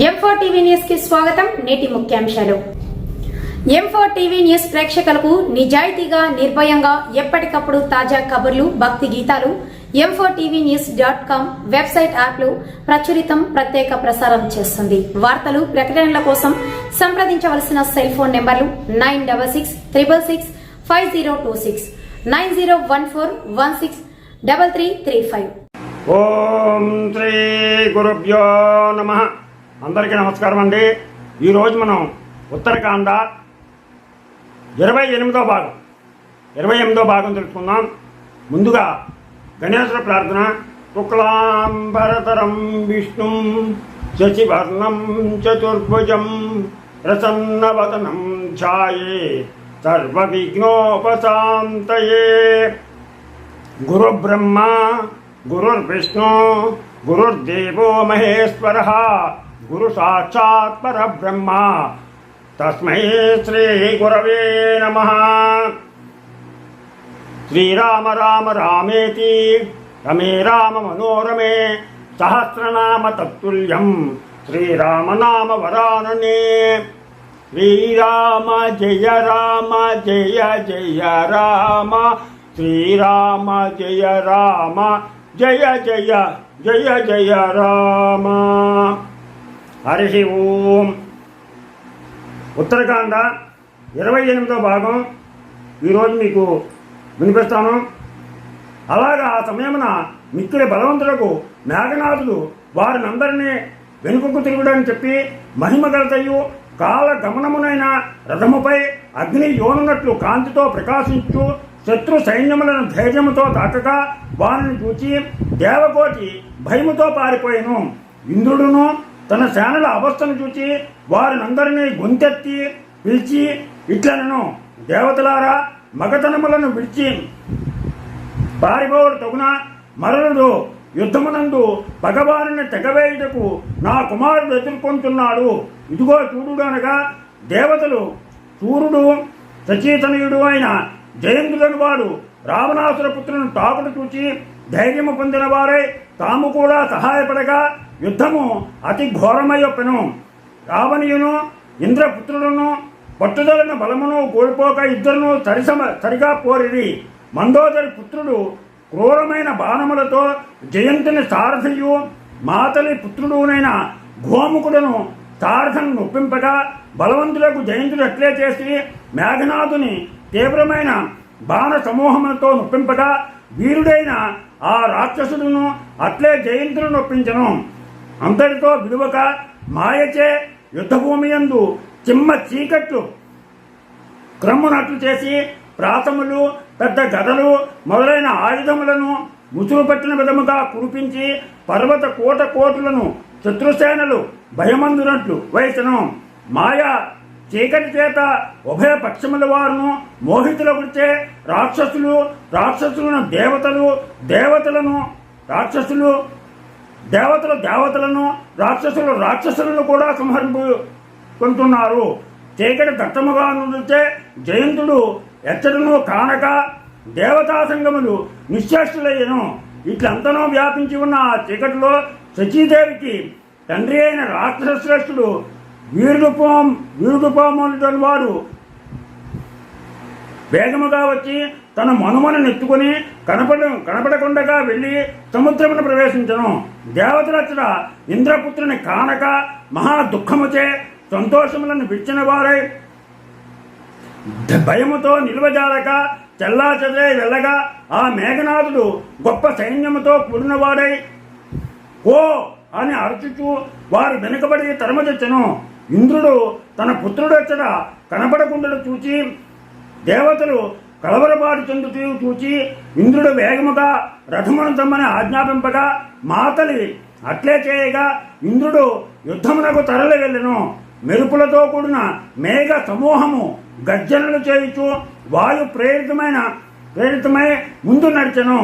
M4 TV news కి స్వాగతం. నేటి ముఖ్యాంశాలు. M4 టీవీ న్యూస్ ప్రేక్షకులకు నిజాయితీగా, నిర్భయంగా ఎప్పటికప్పుడు తాజా కబుర్లు, భక్తి గీతాలు m4tvnews.com వెబ్సైట్ యాప్లో ప్రచురితం, ప్రత్యేక ప్రసారం చేస్తుంది. వార్తలు, ప్రకటనల కోసం సంప్రదించవలసిన సెల్ ఫోన్ నెంబర్లు 9666665026 9014163335. ఓం శ్రీ గురుభ్యో నమః. అందరికీ నమస్కారం అండి. ఈరోజు మనం ఉత్తరాఖండ 28వ భాగం తెలుసుకుందాం. ముందుగా గణేశ్వర ప్రార్థన. శుక్లాంబరధరం విష్ణుం శశివర్ణం చతుర్భుజం ప్రసన్నవదనం ఛాయే సర్వవిఘ్నోపశాంతయే. గురుబ్రహ్మ గురుర్విష్ణు గురుర్దేవో మహేశ్వరః గురు సాక్షాత్ పరబ్రహ్మ తస్మై శ్రీ గురవే నమః. శ్రీరామ రామ రామేతి రమే రామ మనోరమే సహస్రనామ తత్తుల్యం శ్రీరామ నామ వరాననే. శ్రీరామ జయ రామ జయ జయ రామ శ్రీరామ జయ రామ జయ జయ జయ జయ రామ. హరి ఓం. ఉత్తరాఖండ 28వ భాగం ఈరోజు మీకు వినిపిస్తాను. అలాగా ఆ సమయమున మిక్కిలి బలవంతులకు మేఘనాథుడు వారినందరినీ వెనుకకు తిరుగుడని చెప్పి మహిమగలతయు కాల గమనమునైన రథముపై అగ్ని యోనున్నట్లు కాంతితో ప్రకాశించు శత్రు సైన్యములను ధైర్యముతో తాకక వారిని చూచి దేవకోటి భయముతో పారిపోయెను. ఇంద్రుడును తన సేనల అవస్థను చూచి వారినందరినీ గొంతెత్తి పిలిచి ఇట్లనను, దేవతలారా, మగతనములను విడిచి పారిపోవడు తగున. మరుడు యుద్ధమునందు భగవానుని తెగవేయుటకు నా కుమారుడు ఎదుర్కొంటున్నాడు. ఇదిగో చూడుడనగా దేవతలు సూర్యుడు సచీతనయుడు అయిన జయంతుడని వాడు రావణాసుర పుత్రులను తాకుడు చూచి ధైర్యము పొందిన వారై తాము కూడా సహాయపడగా యుద్ధము అతి ఘోరమయ్యొప్పెను. రావణీయును ఇంద్రపుత్రులను పట్టుదలను బలమును కోల్పోక ఇద్దరును సరిగా పోరిరి. మందోదరి పుత్రుడు క్రూరమైన బాణములతో జయంతుని సారథియు మాతలి పుత్రుడునైన గోముకుడును సారథను నొప్పింపగా బలవంతులకు జయంతుడు అట్లే చేసి మేఘనాథుని తీవ్రమైన బాణ సమూహములతో నొప్పింపగా వీరుడైన ఆ రాక్షసుడును అట్లే జయంతుడు నొప్పించను. అంతటితో విలువక మాయచే యుద్ధభూమి యందు చిమ్మ చీకట్లు క్రమ్మునట్లు చేసి ప్రాతములు, పెద్ద గదలు మొదలైన ఆయుధములను ముసురు పట్టిన విధముగా కురిపించి పర్వత కోటలను శత్రుసేనలు భయమందునట్లు వేసెను. మాయ చీకటి చేత ఉభయ పక్షముల వారును మోహితుల గురిచే రాక్షసులను దేవతలను రాక్షసులను కూడా సంహరించుకుంటున్నారు. చీకటి దట్టముగా నుంచే జయంతుడు ఎచ్చటను కానక దేవతా సంగములు నిశ్చేష్టులయ్యను. ఇట్లంతనో వ్యాపించి ఉన్న ఆ చీకటిలో శచీదేవికి తండ్రి అయిన రాక్షస శ్రేష్ఠుడు వీరుడుపోమని వాడు వేగముగా వచ్చి తన మనుమను నెత్తుకుని కనపడకుండగా వెళ్లి సముద్రమును ప్రవేశించను. దేవతలచ్చట ఇంద్రపుత్రుని కానక మహా దుఃఖముచే సంతోషములను విడిచిన వారై భయముతో నిల్వజాలక చెల్లా చెదరై వెళ్ళగా ఆ మేఘనాథుడు గొప్ప సైన్యముతో కూడినవాడై ఓ అని అరుచుచూ వారు వెనుకబడి తరమచెచ్చను. ఇంద్రుడు తన పుత్రుడచ్చట కనపడకుండా చూచి దేవతలు కలవరపాటు చెందుతూ చూచి ఇంద్రుడు వేగముగా రథమును తమ్మని ఆజ్ఞాపింపగా మాతలి అట్లే చేయగా ఇంద్రుడు యుద్ధమునకు తరలి వెళ్ళెను. మెరుపులతో కూడిన మేఘ సమూహము గర్జనలు చేయుచు వాయు ప్రేరితమై ముందు నడిచెను.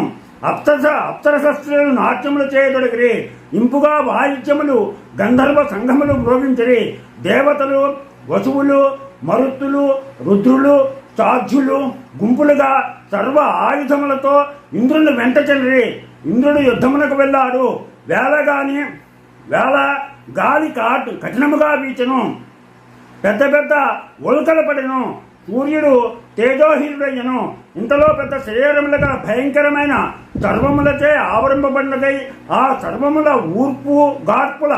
అప్సరశస్త్రులు నాట్యములు చేయదొడిగిరి. ఇంపుగా వాయిద్యములు గంధర్వ సంఘములు మ్రోగించిరి. దేవతలు, వసువులు, మరుత్తులు, రుద్రులు, సాధ్యులు గుంపులుగా సర్వ ఆయుధములతో ఇంద్రుని వెంట చెల్లిరి. ఇంద్రుడు యుద్ధమునకు వెళ్ళాడు. వేళ గాలి కఠినముగా వీచెను, పెద్ద పెద్ద ఉల్కలు పడెను, సూర్యుడు తేజోహీనుడయ్యను. ఇంతలో పెద్ద శరీరములుగా భయంకరమైన సర్వములచే ఆవరింపబడినదై ఆ సర్వముల ఊర్పు గార్పుల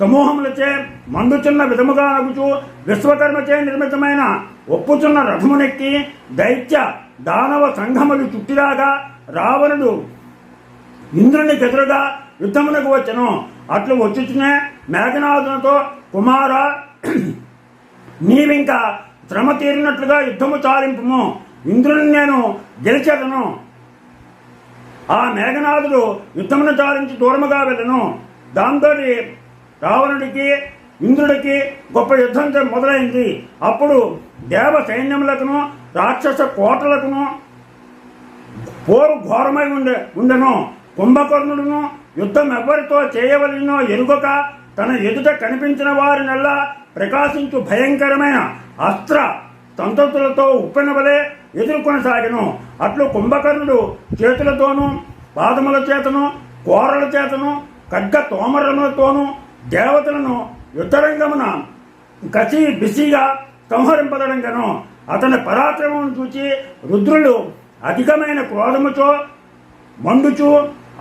సమూహములచే మండుచున్న విధముగా నగుచు విశ్వకర్మచే నిర్మితమైన ఒప్పుచున్న రథమునెక్కి దైత్య దానవ సంఘములు చుట్టిరాగా రావణుడు ఇంద్రుని ఎదురుగా యుద్ధమునకు వచ్చెను. అట్లు వచ్చుచునే మేఘనాథునితో, కుమార, నీవింకా శ్రమ తీరినట్లుగా యుద్ధము చాలింపుము, ఇంద్రుని నేను గెలిచెదను. ఆ మేఘనాథుడు యుద్ధమును చాలించి దూరముగా వెళ్ళను. దాంతో రావణుడికి ఇంద్రుడికి గొప్ప యుద్ధం మొదలైంది. అప్పుడు దేవ సైన్యములకును రాక్షస కోటలకును పోరు ఘోరమై ఉండెను. కుంభకర్ణుడును యుద్ధం ఎవరితో చేయవలనో ఎరుగక తన ఎదుట కనిపించిన వారినల్లా ప్రకాశించు భయంకరమైన అస్త్ర తంత్రులతో ఉప్పెన వలె ఎదుర్కొనసాగెను. అట్లు కుంభకర్ణుడు చేతులతోనూ పాదముల చేతను కోరల చేతను ఖడ్గ తోమరములతోనూ దేవతలను యుద్ధరంగమున కసి బిసిగా సంహరింపదడంగను. అతని పరాక్రమం చూచి రుద్రులు అధికమైన క్రోధముతో మండుచు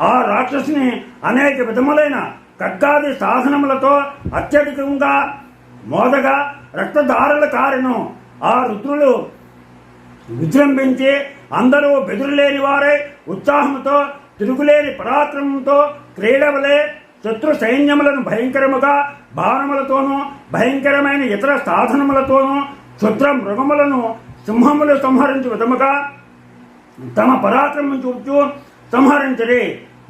ఆ రాక్షసుని అనేక విధములైన ఖడ్గాది సాధనములతో అత్యధికంగా మోదగా రక్తధారలు కారెను. ఆ రుద్రులు విజృంభించి అందరూ బెదురులేని వారై ఉత్సాహంతో తిరుగులేని పరాక్రమంతో క్రీడవలే శత్రు సైన్యములను భయంకరముగా బాణములతోనూ భయంకరమైన ఇతర సాధనములతోనూ క్షుద్ర మృగములను సింహములు సంహరించు విధముగా తమ పరాక్రమం చూపుచూ సంహరించరి.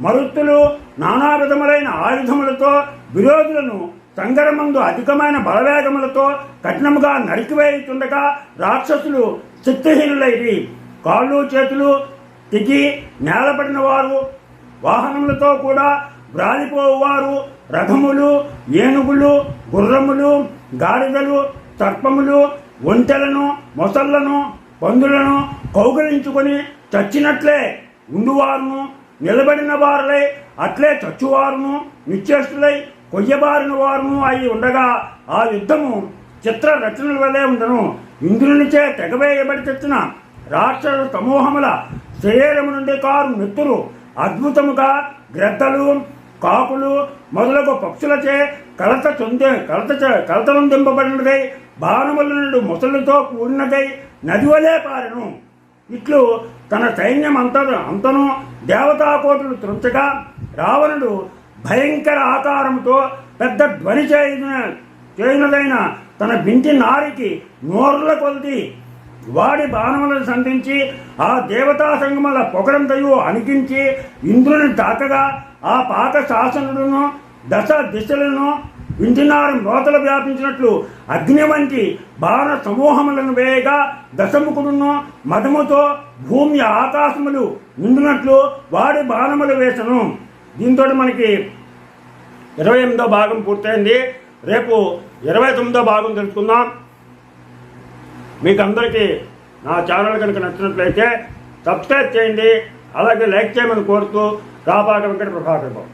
మరుత్తులు నానా విధములైన ఆయుధములతో విరోధులను సంగరమందు అధికమైన బలవేగములతో కఠినముగా నరికివేయుచుండగా రాక్షసులు శక్తిహీనులైరి. కాళ్ళు చేతులు తెగి నేలపడిన వారు, వాహనములతో కూడా వ్రాలిపోవారు, రథములు, ఏనుగులు, గుర్రములు, గాడిదలు, సర్పములు, ఒంటెలను, మొసళ్లను, పందులను కౌగిలించుకొని చచ్చినట్లే ఉండువారును, నిలబడిన వారులై అట్లే చచ్చువారును, నిశ్చేష్టులై కొయ్యబారిన వారును అయి ఉండగా ఆ యుద్ధము చిత్ర రచనల వలె ఉండను. ఇంద్రునిచే తెగవేయబడి తెచ్చిన రాక్షస సమూహముల శరీరము నుండి కారు నెత్తురు అద్భుతముగా గ్రద్దలు, కాకులు మొదలగు పక్షులచే కలతలుందింపబడినదై బాణముల నుండి ముసలితో కూడినదై నది వలె పారెను. ఇట్లు తన సైన్యం అంతను దేవతాకోటులు త్రుంచగా రావణుడు భయంకర ఆకారంతో పెద్ద ధ్వని చేయనదైన తన బింటి నారికి నోర్ల కొలిది వాడి బాణములను సంధించి ఆ దేవతా సంగముల పొగరంతయు అణికించి ఇంద్రుని తాకగా ఆ పాక శాసనుడును దశ దిశలను వింటినారు మోతలు వ్యాపించినట్లు అగ్ని వంటి బాణ సమూహములను వేయగా దశముఖుడును మదముతో భూమి ఆకాశములు నిండినట్లు వాడి బాణములు వేసను. దీంతో మనకి 28వ భాగం పూర్తయింది. రేపు 29వ భాగం తెలుసుకుందాం. మీకు అందరికీ నా ఛానల్ కనుక నచ్చినట్లయితే సబ్స్క్రైబ్ చేయండి, అలాగే లైక్ చేయమని కోరుతూ రాపాక వెంకట ప్రభాకర్ బాబు.